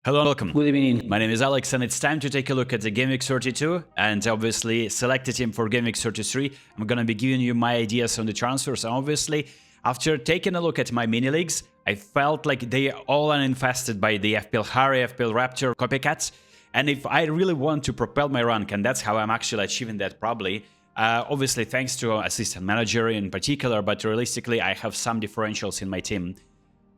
Hello and welcome. Good evening. My name is Alex and it's time to take a look at the Gameweek 32 and obviously select a team for Gameweek 33. I'm gonna be giving you my ideas on the transfers. Obviously, after taking a look at my mini leagues, I felt like they all are infested by the FPL Harry, FPL Raptor copycats. And if I really want to propel my rank, and that's how I'm actually achieving that probably, obviously thanks to assistant manager in particular, but realistically I have some differentials in my team.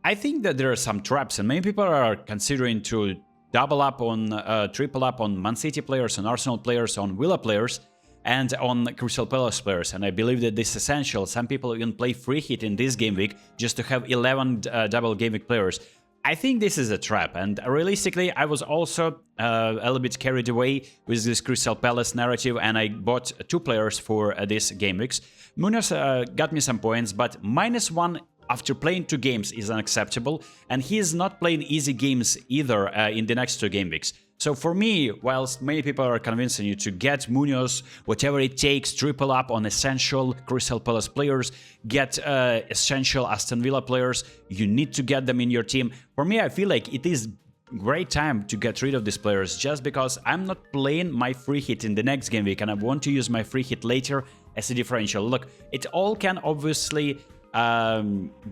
I think that there are some traps, and many people are considering to double up on, triple up on Man City players, on Arsenal players, on Villa players, and on Crystal Palace players. And I believe that this is essential. Some people even play free hit in this game week just to have 11 double game week players. I think this is a trap, and realistically, I was also a little bit carried away with this Crystal Palace narrative, and I bought 2 players for this game weeks. Munoz got me some points, but -1 after playing 2 games is unacceptable, and he is not playing easy games either in the next 2 game weeks. So for me, whilst many people are convincing you to get Munoz, whatever it takes, triple up on essential Crystal Palace players, get essential Aston Villa players, you need to get them in your team. For me, I feel like it is great time to get rid of these players just because I'm not playing my free hit in the next game week and I want to use my free hit later as a differential. Look, it all can obviously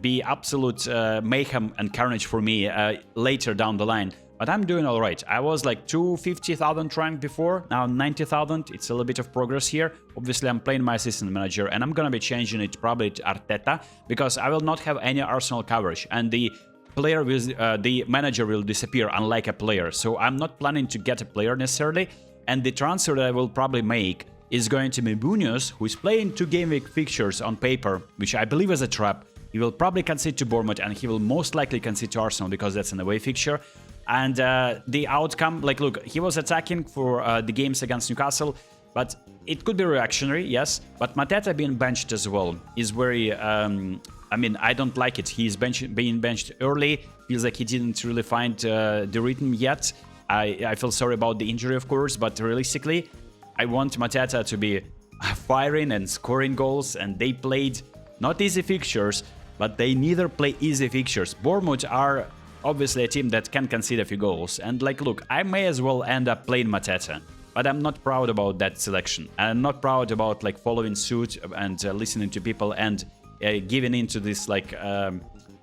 be absolute mayhem and carnage for me later down the line, but I'm doing all right. I was like 250,000 rank before, now 90,000. It's a little bit of progress here. Obviously, I'm playing my assistant manager, and I'm gonna be changing it probably to Arteta because I will not have any Arsenal coverage, and the player will, the manager will disappear, unlike a player. So I'm not planning to get a player necessarily, and the transfer that I will probably make is going to be Munoz, who is playing 2 game week fixtures on paper, which I believe is a trap. He will probably concede to Bournemouth, and he will most likely concede to Arsenal because that's an away fixture. And the outcome, like, look, he was attacking for the games against Newcastle, but it could be reactionary, yes. But Mateta being benched as well is very, I mean, I don't like it. He's being benched early. Feels like he didn't really find the rhythm yet. I feel sorry about the injury, of course, but realistically, I want Mateta to be firing and scoring goals, and they played not easy fixtures, but they neither play easy fixtures. Bournemouth are obviously a team that can concede a few goals, and like, look, I may as well end up playing Mateta, but I'm not proud about that selection. I'm not proud about like following suit and listening to people and giving into this like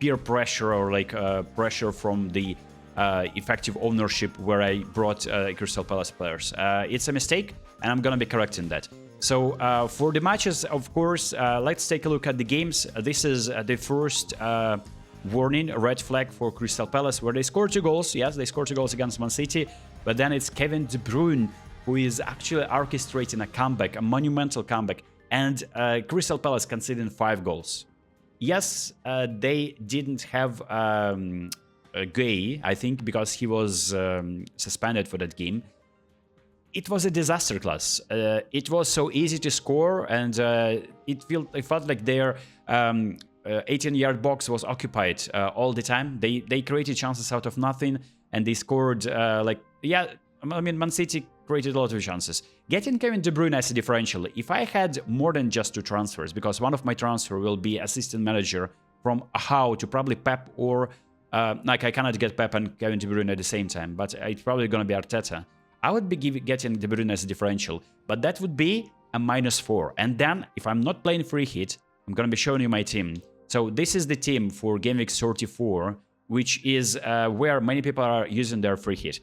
peer pressure or like pressure from the effective ownership where I brought Crystal Palace players. It's a mistake, and I'm gonna be correcting that. So for the matches, of course, let's take a look at the games. This is the first warning, red flag for Crystal Palace, where they scored 2 goals. Yes, they scored 2 goals against Man City, but then it's Kevin De Bruyne who is actually orchestrating a comeback, a monumental comeback, and Crystal Palace conceding 5 goals. Yes, they didn't have Gay, I think, because he was suspended for that game. It was a disaster class. It was so easy to score, and it felt like their 18-yard box was occupied all the time. They created chances out of nothing, and they scored like, yeah, I mean, Man City created a lot of chances. Getting Kevin De Bruyne as a differential, if I had more than just 2 transfers, because one of my transfer will be assistant manager from How to probably Pep, or like I cannot get Pep and Kevin De Bruyne at the same time, but it's probably gonna be Arteta. I would be getting De Bruyne as a differential, but that would be a -4. And then, if I'm not playing free hit, I'm going to be showing you my team. So this is the team for Gameweek 34, which is where many people are using their free hit.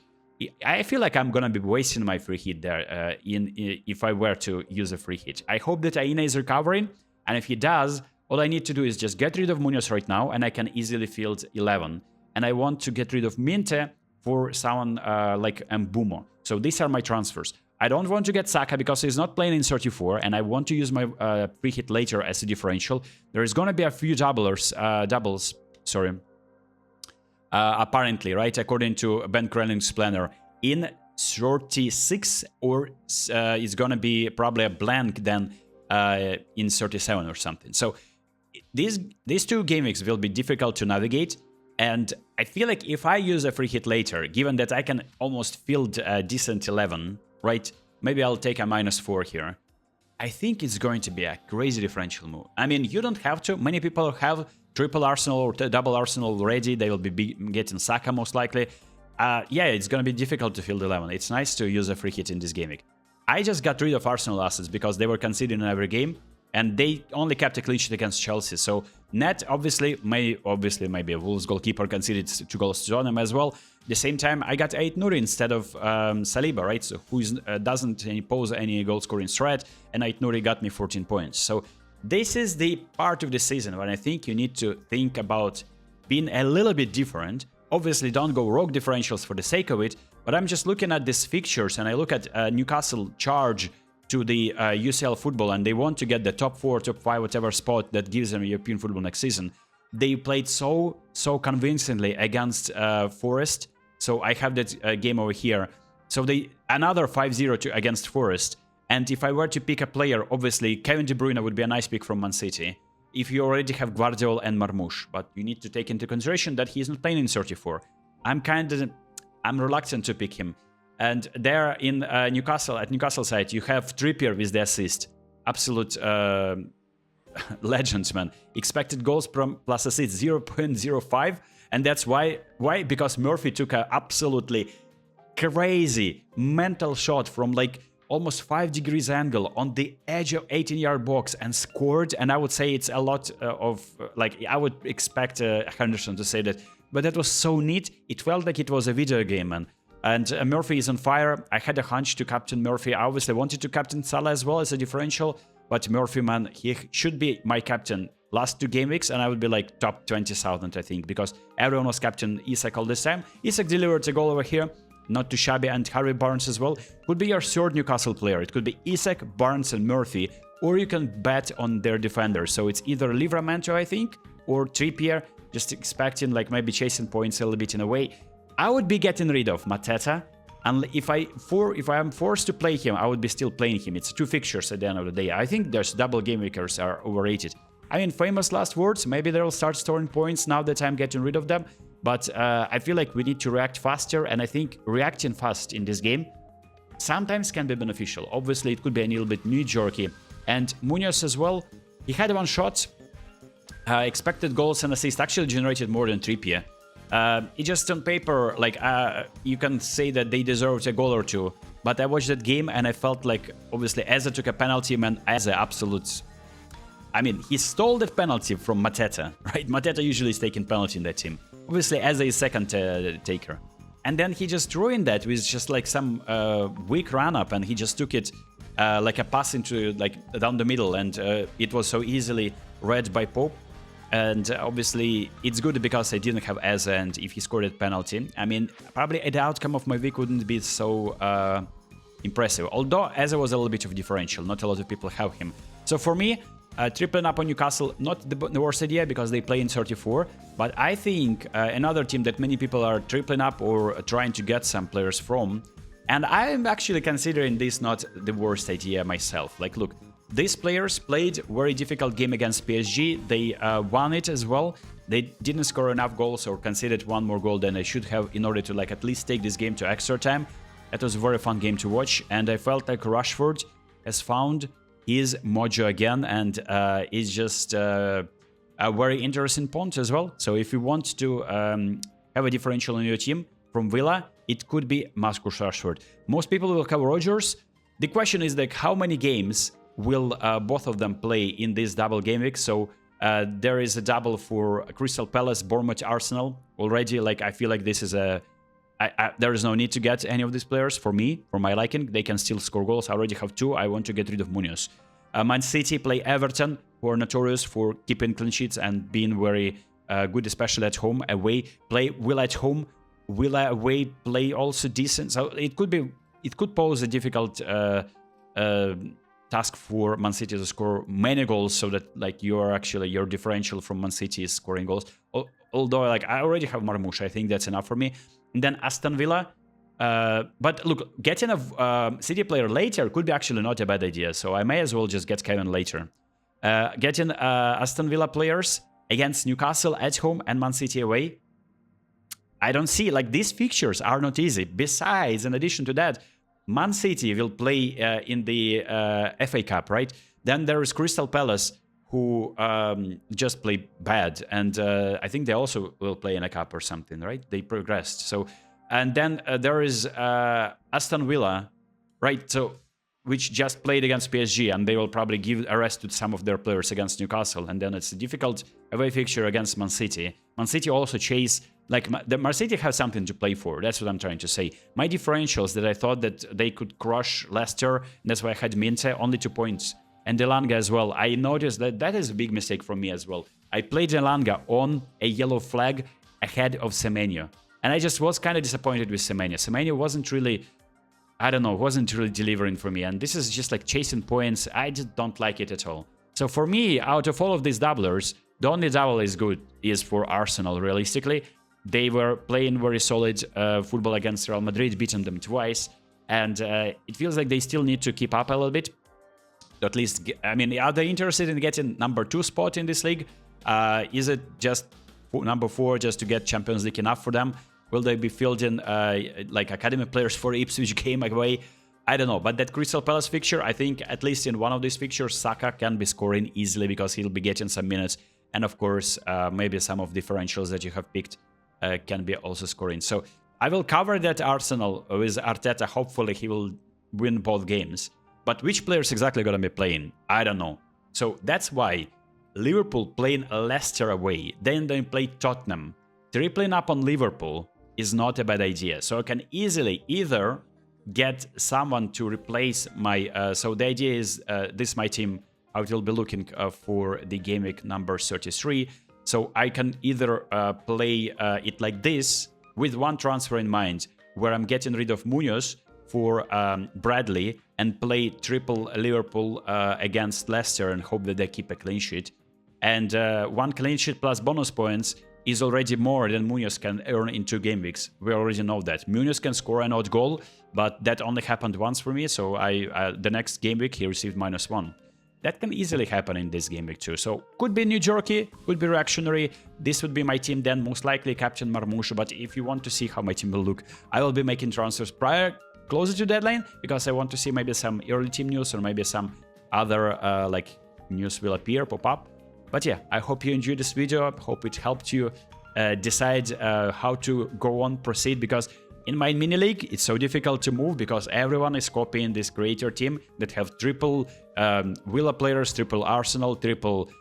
I feel like I'm going to be wasting my free hit there if I were to use a free hit. I hope that Aina is recovering, and if he does, all I need to do is just get rid of Munoz right now, and I can easily field 11. And I want to get rid of Minte for someone like Mbumo. So these are my transfers. I don't want to get Saka because he's not playing in 34, and I want to use my free hit later as a differential. There is going to be a few doubles, apparently, right? According to Ben Krelling's planner, in 36, or it's going to be probably a blank then in 37 or something. So these 2 game weeks will be difficult to navigate. And I feel like if I use a free hit later, given that I can almost field a decent 11, right? Maybe I'll take a -4 here. I think it's going to be a crazy differential move. I mean, you don't have to. Many people have triple Arsenal or double Arsenal already. They will be getting Saka most likely. yeah, it's gonna be difficult to fill the 11. It's nice to use a free hit in this game week. I just got rid of Arsenal assets because they were conceding in every game, and they only kept a clean sheet against Chelsea. So Net obviously maybe a Wolves goalkeeper conceded 2 goals to Tottenham as well. At the same time, I got Ait Nouri instead of Saliba, right? So who doesn't pose any goal scoring threat, and Ait Nouri got me 14 points. So this is the part of the season when I think you need to think about being a little bit different. Obviously, don't go rogue differentials for the sake of it, but I'm just looking at these fixtures and I look at Newcastle charge to the UCL football, and they want to get the top 4, top 5, whatever spot that gives them European football next season. They played so convincingly against Forest, so I have that game over here. So they another 5-0 against Forest, and if I were to pick a player, obviously Kevin De Bruyne would be a nice pick from Man City. If you already have Guardiola and Marmoush, but you need to take into consideration that he's not playing in 34. I'm reluctant to pick him. And there in Newcastle side, you have Trippier with the assist. Absolute legends, man. Expected goals plus assists 0.05. And that's why? Because Murphy took an absolutely crazy mental shot from like almost 5 degrees angle on the edge of 18-yard box and scored. And I would say it's a lot of, like, I would expect Henderson to say that. But that was so neat. It felt like it was a video game, man. And Murphy is on fire. I had a hunch to captain Murphy. I obviously wanted to captain Salah as well as a differential. But Murphy, man, he should be my captain last 2 game weeks. And I would be like top 20,000, I think. Because everyone was captain Isak all this time. Isak delivered a goal over here. Not too shabby. And Harry Barnes as well. Could be your 3rd Newcastle player. It could be Isak, Barnes and Murphy. Or you can bet on their defenders. So it's either Livramento, I think, or Trippier. Just expecting like maybe chasing points a little bit in a way. I would be getting rid of Mateta, and if I am forced to play him, I would be still playing him. It's 2 fixtures at the end of the day. I think there's double game weekers are overrated. I mean, famous last words. Maybe they'll start storing points now that I'm getting rid of them. But I feel like we need to react faster, and I think reacting fast in this game sometimes can be beneficial. Obviously, it could be a little bit knee-jerky. And Munoz as well. He had 1 shot. Expected goals and assists actually generated more than Trippier. It just on paper, like, you can say that they deserved a goal or 2. But I watched that game and I felt like, obviously, Eze took a penalty, man. Eze absolute... I mean, he stole that penalty from Mateta, right? Mateta usually is taking penalty in that team. Obviously, Eze is second taker. And then he just ruined that with just like some weak run-up, and he just took it like a pass into, like, down the middle, and it was so easily read by Pope. And obviously, it's good because I didn't have Eze, and if he scored a penalty, I mean, probably the outcome of my week wouldn't be so impressive. Although Eze was a little bit of differential, not a lot of people have him. So for me, tripling up on Newcastle, not the worst idea because they play in 34, but I think another team that many people are tripling up or trying to get some players from, and I'm actually considering this not the worst idea myself. Like, look, these players played very difficult game against PSG. They won it as well. They didn't score enough goals or conceded 1 more goal than they should have in order to, like, at least take this game to extra time. It was a very fun game to watch, and I felt like Rashford has found his mojo again, and is just a very interesting point as well. So if you want to have a differential in your team from Villa, it could be Marcus Rashford. Most people will have Rodgers. The question is, like, how many games will both of them play in this double game week? So there is a double for Crystal Palace, Bournemouth, Arsenal already. Like, I feel like this is there is no need to get any of these players for me, for my liking. They can still score goals. I already have 2. I want to get rid of Munoz. Man City play Everton, who are notorious for keeping clean sheets and being very good, especially at home. Away play Villa at home. Villa away play also decent. So it could pose a difficult task for Man City to score many goals, so that, like, your differential from Man City is scoring goals. Although, like, I already have Marmoush, I think that's enough for me. And then Aston Villa. But look, getting a City player later could be actually not a bad idea. So I may as well just get Kevin later. Getting Aston Villa players against Newcastle at home and Man City away. I don't see, like, these fixtures are not easy. Besides, in addition to that, Man City will play in the FA Cup, right? Then there is Crystal Palace, who just play bad. And I think they also will play in a cup or something, right? They progressed. So And then there is Aston Villa, right? So which just played against PSG, and they will probably give a rest to some of their players against Newcastle. And then it's a difficult away fixture against Man City. Man City also chase, like, the Man City have something to play for. That's what I'm trying to say. My differentials that I thought that they could crush Leicester, that's why I had Minte, only 2 points. And Elanga as well. I noticed that that is a big mistake from me as well. I played Elanga on a yellow flag ahead of Semenyo. And I just was kind of disappointed with Semenyo. Semenyo wasn't really, I don't know, wasn't really delivering for me. And this is just like chasing points. I just don't like it at all. So for me, out of all of these doublers, the only double is good is for Arsenal, realistically. They were playing very solid football against Real Madrid, beating them twice. And it feels like they still need to keep up a little bit. At least, I mean, are they interested in getting number 2 spot in this league? Is it just number 4 just to get Champions League enough for them? Will they be fielding like academy players for Ipswich game away? I don't know. But that Crystal Palace fixture, I think at least in one of these fixtures, Saka can be scoring easily because he'll be getting some minutes. And of course, maybe some of differentials that you have picked can be also scoring. So I will cover that Arsenal with Arteta. Hopefully he will win both games. But which players exactly going to be playing? I don't know. So that's why Liverpool playing Leicester away, then they play Tottenham. Tripling up on Liverpool is not a bad idea. So I can easily either get someone to replace my... so the idea is, this is my team. I will be looking for the game week number 33. So I can either play it like this with one transfer in mind, where I'm getting rid of Munoz for Bradley and play triple Liverpool against Leicester and hope that they keep a clean sheet. And 1 clean sheet plus bonus points is already more than Munoz can earn in 2 game weeks. We already know that. Munoz can score an odd goal, but that only happened once for me, so the next game week he received -1. That can easily happen in this game week too. So could be New Jerky, could be Reactionary. This would be my team then, most likely Captain Marmouche. But if you want to see how my team will look, I will be making transfers closer to deadline, because I want to see maybe some early team news or maybe some other like news will appear, pop up. But yeah, I hope you enjoyed this video. I hope it helped you decide how to go on, proceed, because in my mini league, it's so difficult to move because everyone is copying this creator team that have triple Villa players, triple Arsenal, triple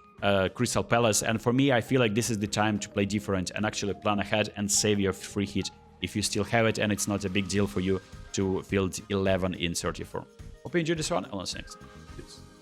Crystal Palace. And for me, I feel like this is the time to play different and actually plan ahead and save your free hit if you still have it and it's not a big deal for you to field 11 in 34. Hope you enjoyed this one. I'll see you next time.